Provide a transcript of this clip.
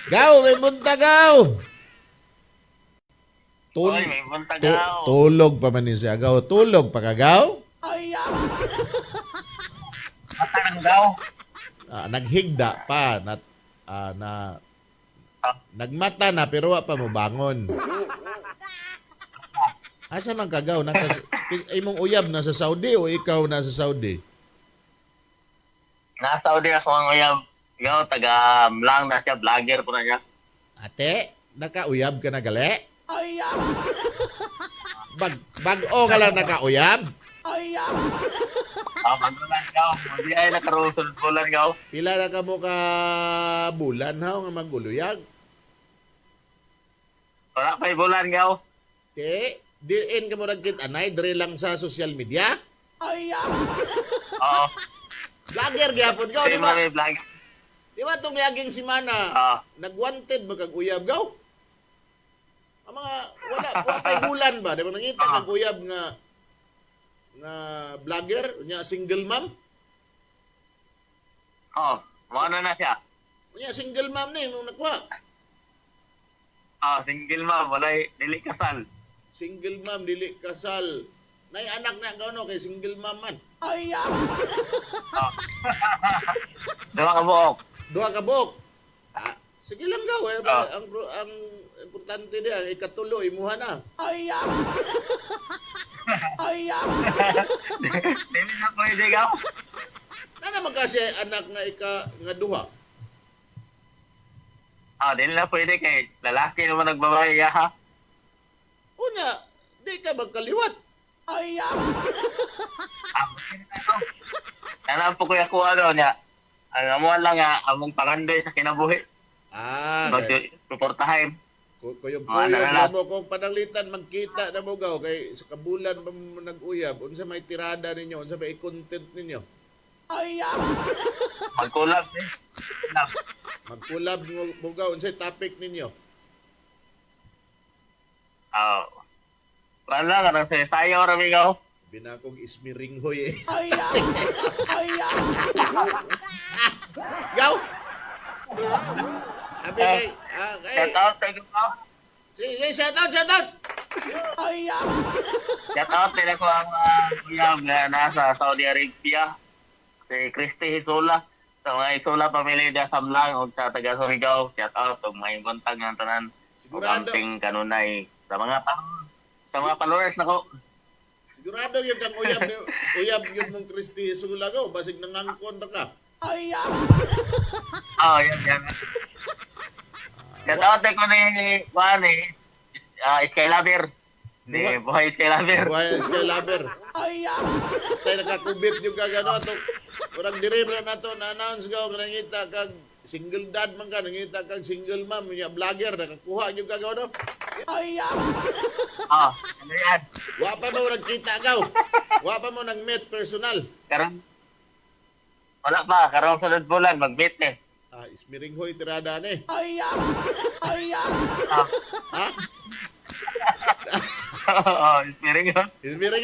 Gaw, may buntag gaw. Oy, may buntagaw. Tulog pa man ni siya gaw. Tulog pa ka gaw? Matanggaw. Naghigda pa na nagmata na pero wa pa mo bangon. Asa man kagaw imong uyab na sa Saudi o ikaw na sa Saudi? Nasa Saudi ako ang uyab. Ikaw, taga-mlang na siya. Vlogger po na siya. Ate, nakauyab ka na gali? Bag-o ka lang nakauyab? Magulan gaw. Hindi ay nakarusunod bulan gaw. Pila na ka mo ka bulan ha nga maguluyag? Wala pa'y bulan gaw. Te, diin ka mo nagkit anay dire lang sa social media? Oo. Vlogger gyapon gaw, Hindi di ba? may vlog. Di ba itong niyaging simana, nag-wanted ba kag uyab gaw? Ang mga, wala pa'y bulan ba? Di ba nangita kag uyab nga vlogger, nya single mom? Oo. Ano na siya? Nya single mom na nung nakuha. Single ma'am. Wala'y dili kasal. Single mom, dili kasal. Nay anak na gaw no kay single mom man. Diba ka buok? Duha ka buok. Sige lang gaw eh. Ang importante diya ikatulo imuha na. Dili na pwede gaw. Na naman kasi anak nga duha. Dili na pwede kay lalaki naman nagbabae ha. Unya, di ka magkaliwat. Alam po kuya ko ano niya. Ang amuan lang nga, among pangandoy sa kinabuhi. Magsuportahin. Kuyog-kuyog mo kung pananglitan magkita na mo gaw kay sa kabulan pa mo nag-uyab unsa may tirada ninyo unsa may content ninyo Magkulab eh. magkulab mo gaw unsa topic ninyo Wala ka nang sayo rami gaw. binakong ismiringhoy eh gaw abi kay Shout out tayo gaw. sige shout out Shout out nila ko ang kuya na nasa Saudi Arabia. Si Christy Hisola. Sa mga Hisola pamilya dyan sa Mlang o sa taga Surigao. Shout out o may buntag ng tanan. sigurado Kamping kanunay. Sa mga followers na ko. sigurado yung kang uyab yun mong Kristi Sula gaw basig nangangkon na ka Yan. Shout out ko ni Juan Skylaber. Ni Buhay Skylaber. buhay Skylaber tayo nakakubit yung kagano ito orang diribra na to na-announce gaw nangita kag single dad man ka nangita kag single mom yung vlogger nakakuha yung kagano Ano yan? wa pa mo nagkita gaw wa pa mo nag-meet personal Karon wala pa. Karon sunod bulan mag-meet eh. ismiringhoy tirada ni ha Inspiring yun. ismiring